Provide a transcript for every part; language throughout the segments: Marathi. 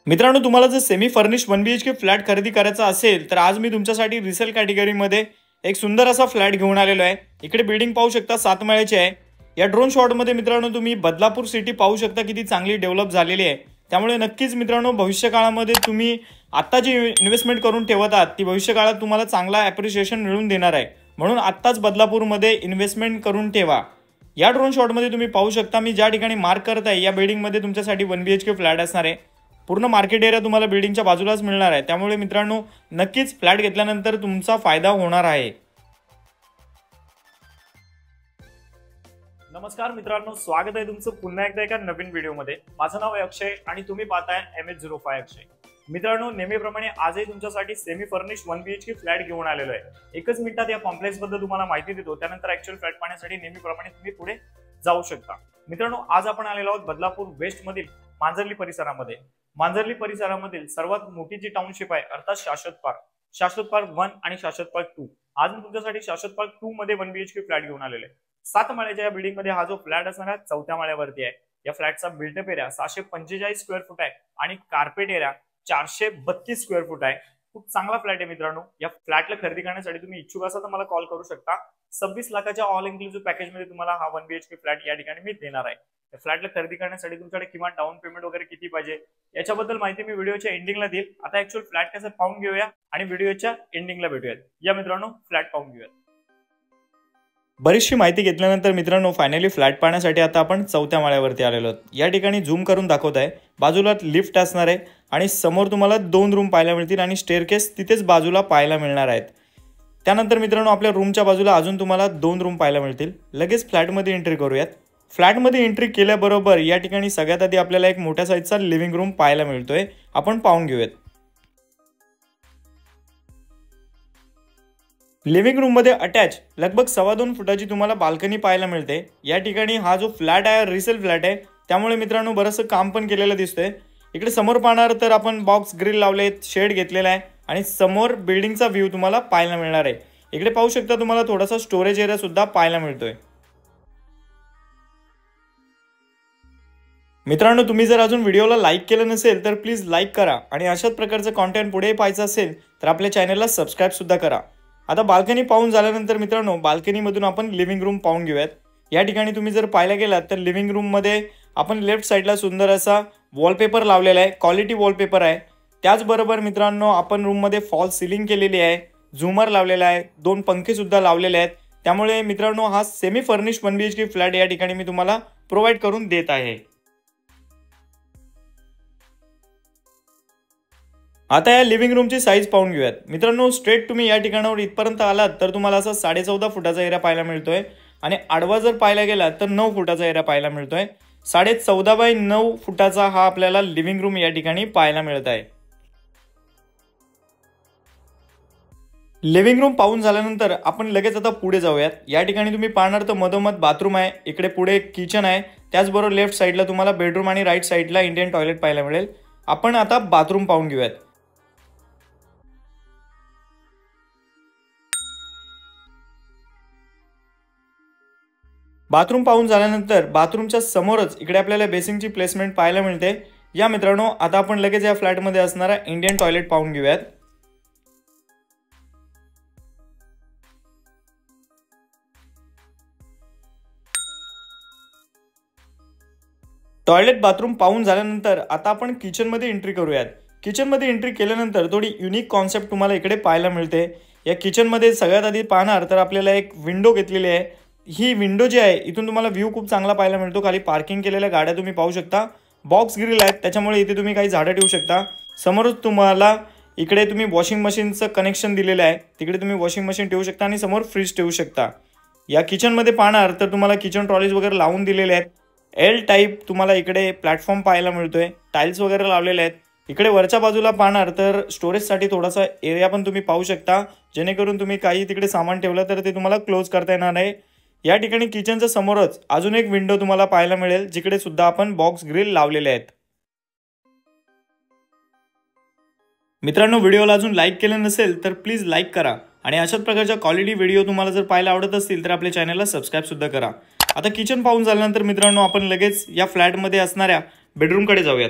मित्रांनो, तुम्हाला जर सेमी फर्निश्ड 1 BHK फ्लॅट खरेदी करायचा असेल तर आज मी तुमच्यासाठी रिसेल कॅटेगरीमध्ये एक सुंदर असा फ्लॅट घेऊन आलेलो आहे। इकडे बिल्डिंग पाहू शकता 7 माळ्याची आहे। या ड्रोन शॉटमध्ये मित्रांनो तुम्ही बदलापूर सिटी पाहू शकता किती चांगली डेव्हलप झालेली आहे। त्यामुळे नक्कीच मित्रांनो भविष्य काळामध्ये तुम्ही आता जी इन्व्हेस्टमेंट करून ठेवत आहात ती भविष्य काळात तुम्हाला चांगला ॲप्रिशिएशन मिळून देणार आहे। म्हणून आत्ताच बदलापूरमध्ये इन्व्हेस्टमेंट करून ठेवा। या ड्रोन शॉटमध्ये तुम्ही पाहू शकता मी ज्या ठिकाणी मार्क करत आहे या बिल्डिंगमध्ये तुमच्यासाठी 1 BHK फ्लॅट असणार आहे। पूर्ण मार्केट एरिया तुम्हाला बिल्डिंगच्या बाजूलाच मिळणार आहे। त्यामुळे मित्रांनो नक्कीच फ्लॅट घेतल्यानंतर तुमचा फायदा होणार आहे। नमस्कार मित्रांनो, स्वागत आहे तुमचं पुन्हा एकदा एका नवीन व्हिडिओमध्ये। माझं नाव आहे अक्षय आणि तुम्ही पाहताय MH05 अक्षय। मित्रांनो, नेहमीप्रमाणे आजही तुमच्यासाठी सेमी फर्निश्ड 1 BHK फ्लॅट घेऊन आलेलो आहे। एकच मिनिटात या कॉम्प्लेक्स बद्दल तुम्हाला माहिती देतो, त्यानंतर ऍक्च्युअल फ्लॅट पाहण्यासाठी नेहमीप्रमाणे तुम्ही पुढे जाऊ शकता। मित्रांनो, आज आपण आलेलो आहोत बदलापूर वेस्ट मधील मांजर्ली परिसरामध्ये। मांजर्ली परिसरामधील सर्वात मोठी जी टाउनशिप आहे अर्थात शाश्वत पार्क 1 आणि शाश्वत पार्क 2। आज मी तुमच्यासाठी शाश्वत पार्क 2 मध्ये 1 BHK फ्लॅट घेऊन आलेलो आहे। 7 माळ्याच्या या बिल्डिंग मध्ये हा जो फ्लॅट असणार आहे 4थ्या माळ्यावरती आहे। या फ्लॅटचा बिल्टअप एरिया 745 स्क्वेअर फूट आहे आणि कार्पेट एरिया 432 स्क्वेअर फूट आहे। खूप चांगला फ्लॅट आहे मित्रांनो। या फ्लॅटला खरेदी करण्यासाठी तुम्ही इच्छुक असाल तर मला कॉल करू शकता। 26 लाखाच्या ऑल इन्क्लुसिव्ह पॅकेज मध्ये तुम्हाला हा 1 BHK फ्लॅट या ठिकाणी मी देणार आहे। या फ्लॅटला खरेदी करण्यासाठी तुमच्याकडे किमान डाऊन पेमेंट वगैरे किती पाहिजे याच्याबद्दल माहिती मी व्हिडिओच्या एंडिंगला देईल। आता ऍक्च्युअल फ्लॅट कसं पाहून घेऊया आणि व्हिडिओच्या एंडिंगला भेटूयात। या मित्रांनो फ्लॅट पाहून घेऊयात। बरीचशी माहिती घेतल्यानंतर मित्रांनो फायनली फ्लॅट पाहण्यासाठी आता आपण 4थ्या माळ्यावरती आलेलो आहोत। या ठिकाणी झूम करून दाखवत आहे, बाजूला लिफ्ट असणार आहे आणि समोर तुम्हाला 2 रूम पाहायला मिळतील आणि स्टेअरकेस तिथेच बाजूला पाहायला मिळणार आहेत। त्यानंतर मित्रांनो आपल्या रूमच्या बाजूला अजून तुम्हाला 2 रूम पाहायला मिळतील। लगेच फ्लॅटमध्ये एंट्री करूयात। फ्लॅटमध्ये एंट्री केल्याबरोबर या ठिकाणी सगळ्यात आधी आपल्याला एक मोठ्या साईजचा लिव्हिंग रूम पाहायला मिळतोय, आपण पाहून घेऊयात। लिव्हिंग रूम मध्ये अटॅच लगभग 2.25 फुटाची तुम्हाला बाल्कनी पाहायला मिळते। या ठिकाणी हा जो फ्लॅट आहे रिसेल फ्लॅट आहे, त्यामुळे मित्रांनो बरंचसं काम पण केलेलं दिसतंय। इकडे समोर पाहणार तर आपण बॉक्स ग्रिल लावलेत, शेड घेतलेला आहे आणि समोर बिल्डिंगचा व्ह्यू तुम्हाला पाहायला मिळणार आहे। इकडे पाहू शकता तुम्हाला थोडासा स्टोरेज एरिया सुद्धा पाहायला मिळतोय। मित्रांनो, तुम्ही जर अजून व्हिडिओला लाईक केलं नसेल तर प्लीज लाईक करा आणि अशाच प्रकारचं कंटेंट पुढे पाहायचं असेल तर आपल्या चॅनलला सबस्क्राइब सुद्धा करा। आता बाल्कनी पाहून झाल्यानंतर मित्रांनो बाल्कनीमधून आपण लिव्हिंग रूम पाहून घेऊयात। या ठिकाणी तुम्ही जर पाहायला गेलात तर लिव्हिंग रूममध्ये आपण लेफ्ट साईडला सुंदर असा वॉलपेपर लावलेला आहे, क्वालिटी वॉलपेपर आहे। त्याचबरोबर मित्रांनो आपण रूममध्ये फॉल सिलिंग केलेली आहे, झुमर लावलेला आहे, 2 पंखे सुद्धा लावलेले आहेत। त्यामुळे मित्रांनो हा सेमी फर्निश्ड 1 BHK फ्लॅट या ठिकाणी मी तुम्हाला प्रोव्हाइड करून देत आहे। आता या लिव्हिंग रूमची साईज पाहून घेऊयात। मित्रांनो स्ट्रेट तुम्ही या ठिकाणावर इथपर्यंत आलात तर तुम्हाला असा 14.5 फुटाचा एरिया पाहायला मिळतोय आणि आडवा जर पाहायला गेलात तर 9 फुटाचा एरिया पाहायला मिळतोय। 14.5 बाय 9 फुटाचा हा आपल्याला लिव्हिंग रूम या ठिकाणी पाहायला मिळत आहे। लिव्हिंग रूम पाहून झाल्यानंतर आपण लगेच आता पुढे जाऊयात। या ठिकाणी तुम्ही पाहणार तर मधोमध बाथरूम आहे, इकडे पुढे किचन आहे, त्याचबरोबर लेफ्ट साईडला तुम्हाला बेडरूम आणि राईट साईडला इंडियन टॉयलेट पाहायला मिळेल। आपण आता बाथरूम पाहून घेऊयात। बाथरूम पाहून झाल्यानंतर बाथरूमच्या समोरच इकडे आपल्याला बेसिंगची प्लेसमेंट पाहायला मिळते। या मित्रांनो आता आपण लगेच या फ्लॅटमध्ये असणारा इंडियन टॉयलेट पाहून घेऊयात। टॉयलेट बाथरूम पाहून झाल्यानंतर आता आपण किचनमध्ये एंट्री करूयात। किचनमध्ये एंट्री केल्यानंतर थोडी युनिक कॉन्सेप्ट तुम्हाला इकडे पाहायला मिळते। या किचनमध्ये सगळ्यात आधी पाहणार तर आपल्याला एक विंडो घेतलेली आहे। ही विंडो जी आहे इथून तुम्हाला व्ह्यू खूप चांगला पाहायला मिळतो। खाली पार्किंग केलेल्या गाड्या तुम्ही पाहू शकता, बॉक्स ग्रिल आहेत त्याच्यामुळे इथे तुम्ही काही झाडं ठेवू शकता। समोरच तुम्हाला इकडे तुम्ही वॉशिंग मशीनचं कनेक्शन दिलेलं आहे, तिकडे तुम्ही वॉशिंग मशीन ठेवू शकता आणि समोर फ्रीज ठेवू शकता। या किचनमध्ये पाहणार तर तुम्हाला किचन ट्रॉलीज वगैरे लावून दिलेले आहेत। एल टाईप तुम्हाला इकडे प्लॅटफॉर्म पाहायला मिळतोय, टाइल्स वगैरे लावलेले आहेत। इकडे वरच्या बाजूला पाहणार तर स्टोरेजसाठी थोडासा एरिया पण तुम्ही पाहू शकता, जेणेकरून तुम्ही काही तिकडे सामान ठेवलं तर ते तुम्हाला क्लोज करता येणार नाही। या ठिकाणी किचनच्या समोरच अजून एक विंडो तुम्हाला पाहायला मिळेल, जिकडे सुद्धा आपण बॉक्स ग्रिल लावलेले आहेत। मित्रांनो, व्हिडिओला अजून लाईक केलं नसेल तर प्लीज लाईक करा आणि अशाच प्रकारच्या क्वालिटी व्हिडिओ तुम्हाला जर पाहायला आवडत असतील तर आपल्या चॅनलला सबस्क्राइब सुद्धा करा। आता किचन पाहून झाल्यानंतर मित्रांनो आपण लगेच या फ्लॅटमध्ये असणाऱ्या बेडरूमकडे जाऊयात।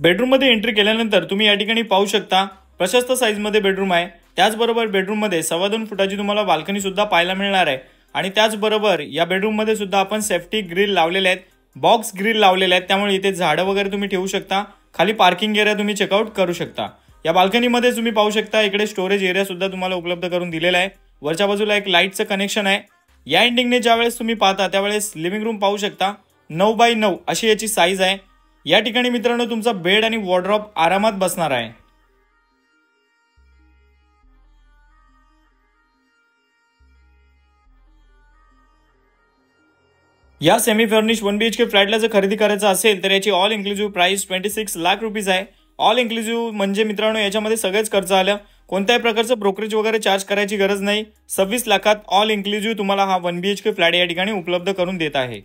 बेडरूम मध्ये एंट्री केल्यानंतर तुम्ही या ठिकाणी पाहू शकता प्रशस्त साईज मध्ये बेडरूम आहे। त्याचबरोबर बेडरूम मध्ये 2.25 फुटाची तुम्हाला बाल्कनी सुद्धा पाहायला मिळणार आहे आणि त्याचबरोबर या बेडरूम मध्ये सुद्धा आपण सेफ्टी ग्रिल लावलेले आहेत, बॉक्स ग्रिल लावलेले आहेत, त्यामुळे इथे झाडं वगैरे तुम्ही ठेवू शकता। खाली पार्किंग एरिया तुम्ही चेकआउट करू शकता। या बाल्कनी मध्ये तुम्ही पाहू शकता इकडे स्टोरेज एरिया सुद्धा तुम्हाला उपलब्ध करून दिलेला आहे। वरच्या बाजूला एक लाईटचं कनेक्शन आहे। या एंडिंगने ज्यावेळेस तुम्ही पाहता त्यावेळेस लिव्हिंग रूम पाहू शकता 9x9 अशी याची साईज आहे। या ठिकाणी मित्रांनो तुमचा बेड आणि वॉर्डरोब आरामात बसणार आहे। या सेमी फर्निश 1 BHK फ्लॅटला जर खरेदी करायचं असेल तर याची all inclusive price 26 lakh rupees आहे। ऑल इन्क्लुसिव्ह म्हणजे मित्रांनो याच्यामध्ये सगळेच खर्च आलं, कोणत्याही प्रकारचं ब्रोकरेज वगैरे चार्ज करायची गरज नाही। 26 लाखात ऑल इन्क्लुसिव्ह तुम्हाला हा 1 BHK फ्लॅट या ठिकाणी उपलब्ध करून देत आहे।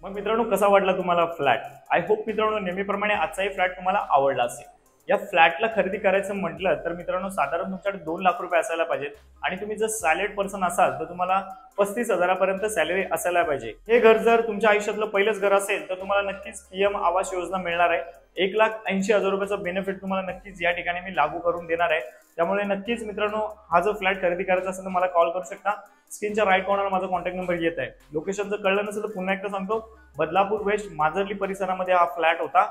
मग मित्रांनो कसा वाटला तुम्हाला फ्लॅट? आय होप मित्रांनो नेहमीप्रमाणे आजचाही फ्लॅट तुम्हाला आवडला असेल। या फ्लॅटला खरेदी करायचं म्हटलं तर मित्रांनो साधारण तुमच्याकडे 2 लाख रुपये असायला पाहिजेत आणि तुम्ही जर सॅलरीड पर्सन असाल तर तुम्हाला 35,000 पर्यंत सॅलरी असायला पाहिजे। हे घर जर तुमच्या आयुष्यातलं पहिलंच घर असेल तर तुम्हाला नक्कीच PM आवास योजना मिळणार आहे। 1,80,000 रुपयाचा बेनिफिट तुम्हाला नक्कीच या ठिकाणी मी लागू करून देणार आहे। त्यामुळे नक्कीच मित्रांनो हा जो फ्लॅट खरेदी करायचा असेल तर मला कॉल करू शकता। स्क्रीनच्या राईट कॉर्नरला माझा कॉन्टॅक्ट नंबर येत आहे। लोकेशन जर कळलं नसेल तर पुन्हा एकदा सांगतो, बदलापूर वेस्ट माजर्ली परिसरामध्ये हा फ्लॅट होता।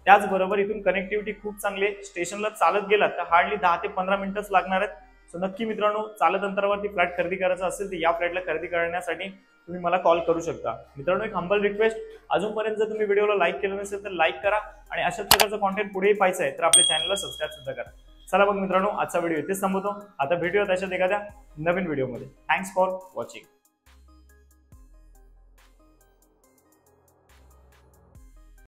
त्याचबरोबर इथून कनेक्टिव्हिटी खूप चांगली आहे। स्टेशनला चालत गेलात तर हार्डली 10 ते 15 मिनिटच लागणार आहेत। सो नक्की मित्रांनो चालत अंतरावरती फ्लॅट खरेदी करायचा असेल तर या फ्लॅटला खरेदी करण्यासाठी तुम्ही मला कॉल करू शकता। मित्रांनो एक हंबल रिक्वेस्ट, अजूनपर्यंत जर तुम्ही व्हिडिओला लाईक केलं नसेल तर लाईक करा आणि अशाच प्रकारचं कॉन्टेंट पुढेही पाहायचं आहे तर आपल्या चॅनलला सबस्क्राईब सुद्धा करा। चला मग मित्रांनो आजचा व्हिडिओ इथेच थांबवतो। आता भेटूया त्याच्यात एखाद्या नवीन व्हिडिओमध्ये। Thanks for watching.